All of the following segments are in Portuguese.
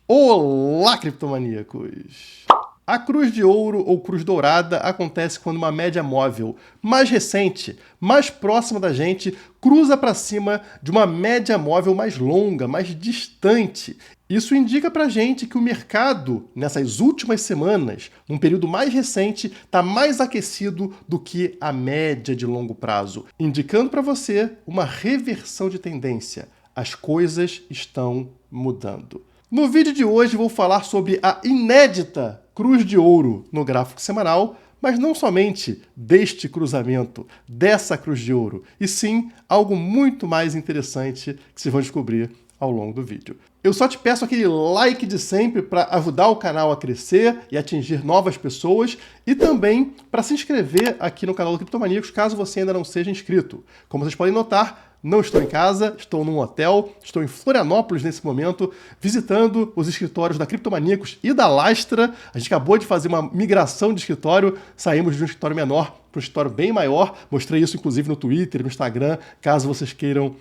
Olá, criptomaníacos! A cruz de ouro ou cruz dourada acontece quando uma média móvel mais recente, mais próxima da gente, cruza para cima de uma média móvel mais longa, mais distante. Isso indica para a gente que o mercado, nessas últimas semanas, num período mais recente, está mais aquecido do que a média de longo prazo, indicando para você uma reversão de tendência. As coisas estão mudando. No vídeo de hoje vou falar sobre a inédita cruz de ouro no gráfico semanal, mas não somente deste cruzamento, dessa cruz de ouro, e sim algo muito mais interessante que vocês vão descobrir ao longo do vídeo. Eu só te peço aquele like de sempre para ajudar o canal a crescer e atingir novas pessoas e também para se inscrever aqui no canal do Criptomaníacos caso você ainda não seja inscrito. Como vocês podem notar, não estou em casa, estou num hotel, estou em Florianópolis nesse momento, visitando os escritórios da Criptomaníacos e da Lastra. A gente acabou de fazer uma migração de escritório, saímos de um escritório menor para um escritório bem maior. Mostrei isso inclusive no Twitter, no Instagram, caso vocês queiram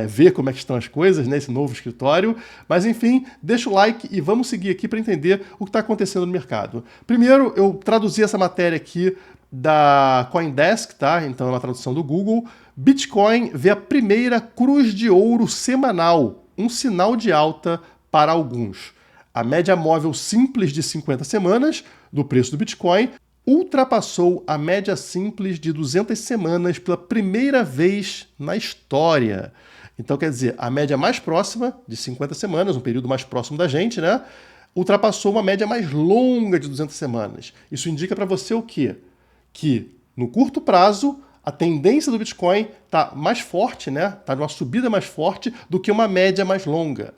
ver como é que estão as coisas nesse novo escritório. Mas enfim, deixa o like e vamos seguir aqui para entender o que está acontecendo no mercado. Primeiro, eu traduzi essa matéria aqui da CoinDesk, tá? Então é uma tradução do Google. Bitcoin vê a primeira cruz de ouro semanal, um sinal de alta para alguns. A média móvel simples de 50 semanas do preço do Bitcoin ultrapassou a média simples de 200 semanas pela primeira vez na história. Então, quer dizer, a média mais próxima, de 50 semanas, um período mais próximo da gente, né? Ultrapassou uma média mais longa de 200 semanas. Isso indica para você o quê? Que, no curto prazo, a tendência do Bitcoin está mais forte, né? Está numa subida mais forte do que uma média mais longa.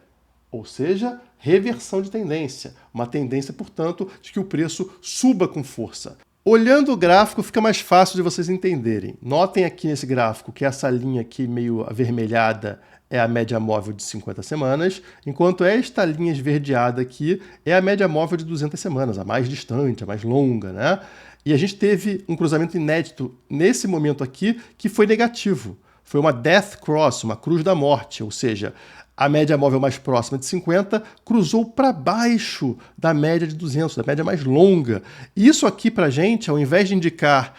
Ou seja, reversão de tendência. Uma tendência, portanto, de que o preço suba com força. Olhando o gráfico fica mais fácil de vocês entenderem. Notem aqui nesse gráfico que essa linha aqui meio avermelhada é a média móvel de 50 semanas, enquanto esta linha esverdeada aqui é a média móvel de 200 semanas, a mais distante, a mais longa, né? E a gente teve um cruzamento inédito nesse momento aqui que foi negativo. Foi uma death cross, uma cruz da morte, ou seja, a média móvel mais próxima de 50 cruzou para baixo da média de 200, da média mais longa. E isso aqui para a gente, ao invés de indicar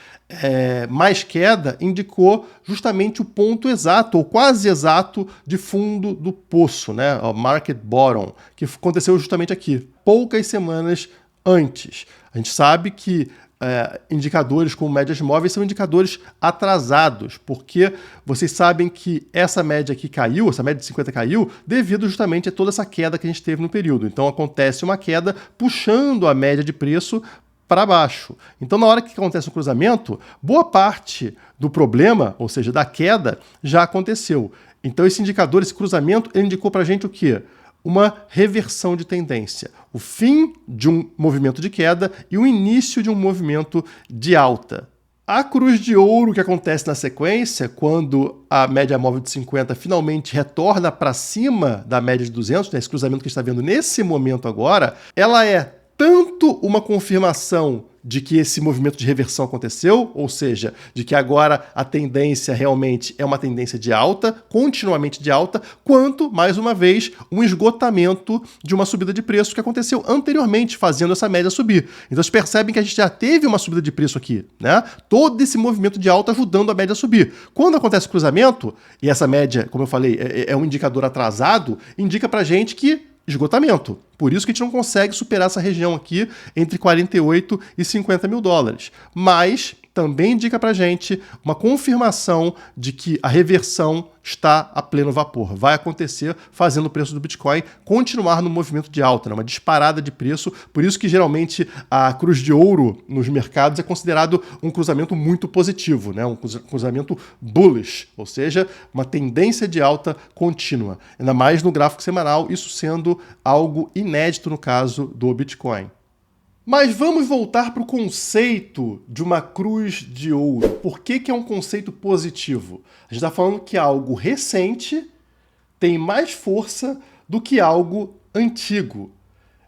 mais queda, indicou justamente o ponto exato, ou quase exato, de fundo do poço, né? O market bottom, que aconteceu justamente aqui, poucas semanas antes. A gente sabe que indicadores como médias móveis são indicadores atrasados, porque vocês sabem que essa média aqui caiu, essa média de 50 caiu, devido justamente a toda essa queda que a gente teve no período. Então acontece uma queda puxando a média de preço para baixo. Então, na hora que acontece o cruzamento, boa parte do problema, ou seja, da queda, já aconteceu. Então, esse indicador, esse cruzamento, ele indicou para a gente o quê? Uma reversão de tendência, o fim de um movimento de queda e o início de um movimento de alta. A cruz de ouro que acontece na sequência, quando a média móvel de 50 finalmente retorna para cima da média de 200, né, esse cruzamento que a gente está vendo nesse momento agora, ela é tanto uma confirmação de que esse movimento de reversão aconteceu, ou seja, de que agora a tendência realmente é uma tendência de alta, continuamente de alta, quanto, mais uma vez, um esgotamento de uma subida de preço que aconteceu anteriormente, fazendo essa média subir. Então vocês percebem que a gente já teve uma subida de preço aqui, né? Todo esse movimento de alta ajudando a média a subir. Quando acontece o cruzamento, e essa média, como eu falei, é um indicador atrasado, indica pra gente que esgotamento. Por isso que a gente não consegue superar essa região aqui entre 48 e 50 mil dólares. Mas também indica pra gente uma confirmação de que a reversão está a pleno vapor. Vai acontecer fazendo o preço do Bitcoin continuar no movimento de alta, né? Uma disparada de preço. Por isso que geralmente a cruz de ouro nos mercados é considerado um cruzamento muito positivo, né? Um cruzamento bullish, ou seja, uma tendência de alta contínua. Ainda mais no gráfico semanal, isso sendo algo inédito no caso do Bitcoin. Mas vamos voltar para o conceito de uma cruz de ouro. Por que é um conceito positivo? A gente está falando que algo recente tem mais força do que algo antigo.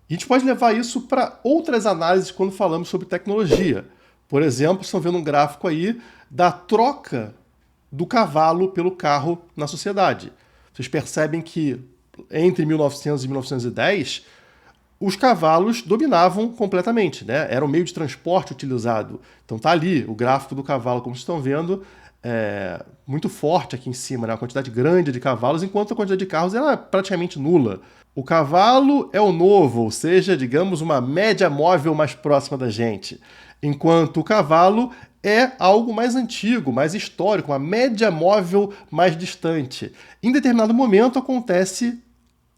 E a gente pode levar isso para outras análises quando falamos sobre tecnologia. Por exemplo, vocês estão vendo um gráfico aí da troca do cavalo pelo carro na sociedade. Vocês percebem que entre 1900 e 1910... os cavalos dominavam completamente, né? Era o meio de transporte utilizado. Então tá ali o gráfico do cavalo, como vocês estão vendo, muito forte aqui em cima, né? Uma quantidade grande de cavalos, enquanto a quantidade de carros era praticamente nula. O cavalo é o novo, ou seja, digamos, uma média móvel mais próxima da gente, enquanto o cavalo é algo mais antigo, mais histórico, uma média móvel mais distante. Em determinado momento acontece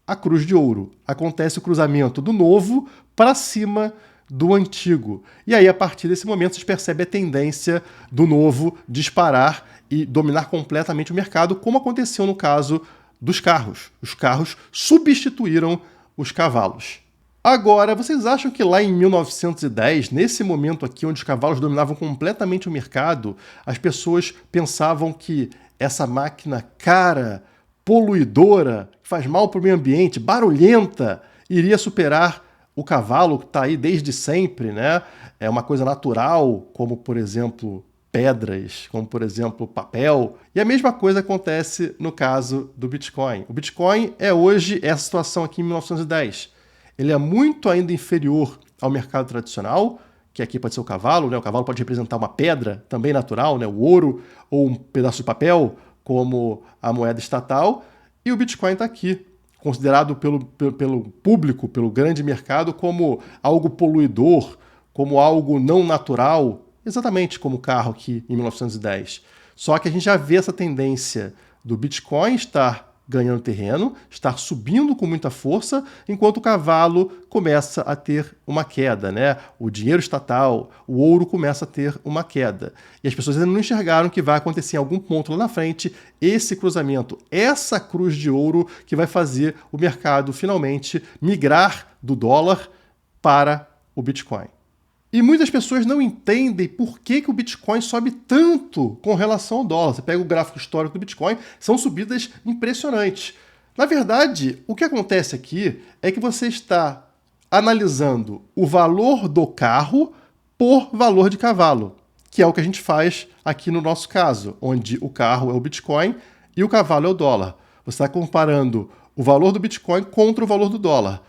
a cruz de ouro, acontece o cruzamento do novo para cima do antigo. E aí, a partir desse momento, se percebe a tendência do novo disparar e dominar completamente o mercado, como aconteceu no caso dos carros. Os carros substituíram os cavalos. Agora, vocês acham que lá em 1910, nesse momento aqui, onde os cavalos dominavam completamente o mercado, as pessoas pensavam que essa máquina cara, poluidora, que faz mal para o meio ambiente, barulhenta, iria superar o cavalo, que está aí desde sempre, né? É uma coisa natural, como, por exemplo, pedras, como, por exemplo, papel. E a mesma coisa acontece no caso do Bitcoin. O Bitcoin é hoje essa situação aqui em 1910. Ele é muito ainda inferior ao mercado tradicional, que aqui pode ser o cavalo, né? O cavalo pode representar uma pedra também natural, né? O ouro, ou um pedaço de papel, como a moeda estatal, e o Bitcoin está aqui, considerado pelo público, pelo grande mercado, como algo poluidor, como algo não natural, exatamente como o carro aqui em 1910. Só que a gente já vê essa tendência do Bitcoin estar ganhando terreno, estar subindo com muita força, enquanto o cavalo começa a ter uma queda, né? O dinheiro estatal, o ouro começa a ter uma queda. E as pessoas ainda não enxergaram que vai acontecer em algum ponto lá na frente esse cruzamento, essa cruz de ouro que vai fazer o mercado finalmente migrar do dólar para o Bitcoin. E muitas pessoas não entendem por que o Bitcoin sobe tanto com relação ao dólar. Você pega o gráfico histórico do Bitcoin, são subidas impressionantes. Na verdade, o que acontece aqui é que você está analisando o valor do carro por valor de cavalo, que é o que a gente faz aqui no nosso caso, onde o carro é o Bitcoin e o cavalo é o dólar. Você está comparando o valor do Bitcoin contra o valor do dólar.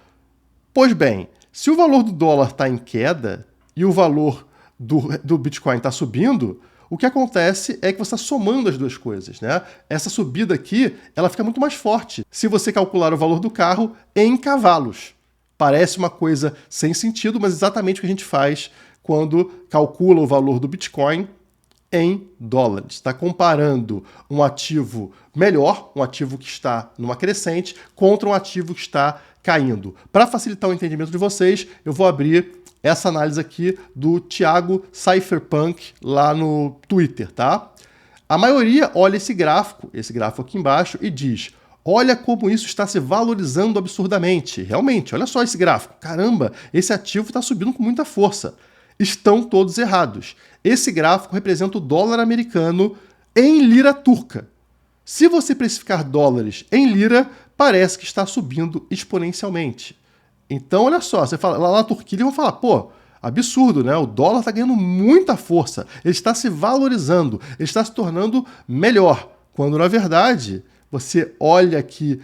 Pois bem, se o valor do dólar está em queda e o valor do Bitcoin está subindo, o que acontece é que você está somando as duas coisas, né? Essa subida aqui, ela fica muito mais forte se você calcular o valor do carro em cavalos. Parece uma coisa sem sentido, mas exatamente o que a gente faz quando calcula o valor do Bitcoin em dólares. Está comparando um ativo melhor, um ativo que está numa crescente, contra um ativo que está caindo. Para facilitar o entendimento de vocês, eu vou abrir essa análise aqui do Thiago Cypherpunk lá no Twitter, tá? A maioria olha esse gráfico aqui embaixo, e diz: olha como isso está se valorizando absurdamente. Realmente, olha só esse gráfico. Caramba, esse ativo está subindo com muita força. Estão todos errados. Esse gráfico representa o dólar americano em lira turca. Se você precificar dólares em lira, parece que está subindo exponencialmente. Então, olha só, você fala, lá na Turquia eles vão falar, pô, absurdo, né? O dólar está ganhando muita força, ele está se valorizando, ele está se tornando melhor. Quando, na verdade, você olha aqui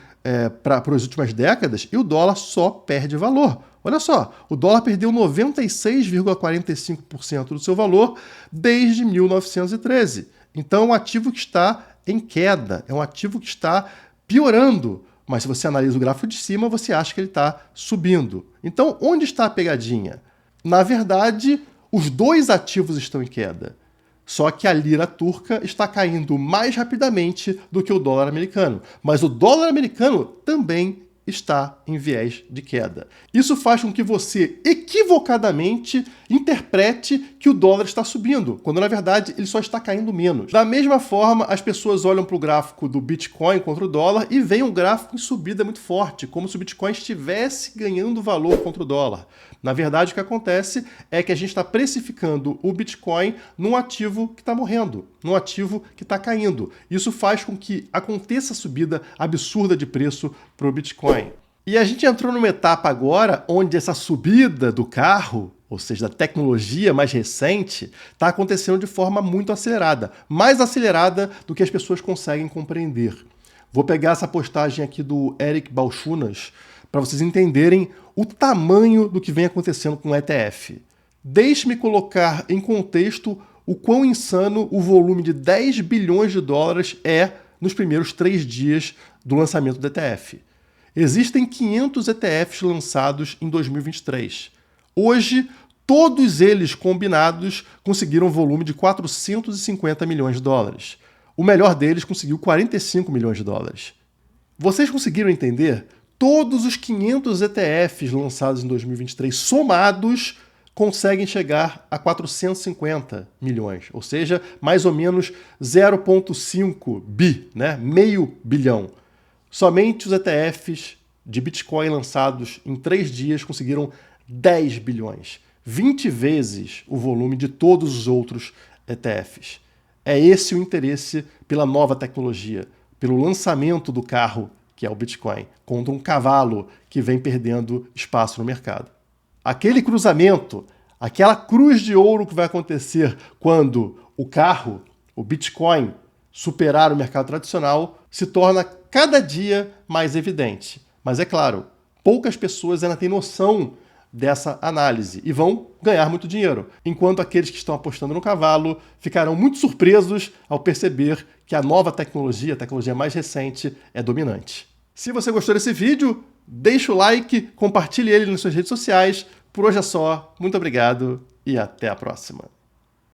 para as últimas décadas e o dólar só perde valor. Olha só, o dólar perdeu 96,45% do seu valor desde 1913. Então, é um ativo que está em queda, é um ativo que está piorando. Mas se você analisa o gráfico de cima, você acha que ele está subindo. Então, onde está a pegadinha? Na verdade, os dois ativos estão em queda. Só que a lira turca está caindo mais rapidamente do que o dólar americano. Mas o dólar americano também está em viés de queda. Isso faz com que você equivocadamente interprete que o dólar está subindo, quando na verdade ele só está caindo menos. Da mesma forma, as pessoas olham para o gráfico do Bitcoin contra o dólar e veem um gráfico em subida muito forte, como se o Bitcoin estivesse ganhando valor contra o dólar. Na verdade, o que acontece é que a gente está precificando o Bitcoin num ativo que está morrendo, num ativo que está caindo. Isso faz com que aconteça a subida absurda de preço para o Bitcoin. E a gente entrou numa etapa agora onde essa subida do carro, ou seja, da tecnologia mais recente, está acontecendo de forma muito acelerada, mais acelerada do que as pessoas conseguem compreender. Vou pegar essa postagem aqui do Eric Balchunas para vocês entenderem o tamanho do que vem acontecendo com o ETF. Deixe-me colocar em contexto o quão insano o volume de 10 bilhões de dólares é nos primeiros 3 dias do lançamento do ETF. Existem 500 ETFs lançados em 2023. Hoje, todos eles combinados conseguiram um volume de 450 milhões de dólares. O melhor deles conseguiu 45 milhões de dólares. Vocês conseguiram entender? Todos os 500 ETFs lançados em 2023 somados conseguem chegar a 450 milhões, ou seja, mais ou menos 0,5 bi, né? Meio bilhão. Somente os ETFs de Bitcoin lançados em 3 dias conseguiram 10 bilhões, 20 vezes o volume de todos os outros ETFs. É esse o interesse pela nova tecnologia, pelo lançamento do carro, que é o Bitcoin, contra um cavalo que vem perdendo espaço no mercado. Aquele cruzamento, aquela cruz de ouro que vai acontecer quando o carro, o Bitcoin, superar o mercado tradicional, se torna cada dia mais evidente. Mas é claro, poucas pessoas ainda têm noção dessa análise e vão ganhar muito dinheiro, enquanto aqueles que estão apostando no cavalo ficarão muito surpresos ao perceber que a nova tecnologia, a tecnologia mais recente, é dominante. Se você gostou desse vídeo, deixa o like, compartilhe ele nas suas redes sociais. Por hoje é só, muito obrigado e até a próxima.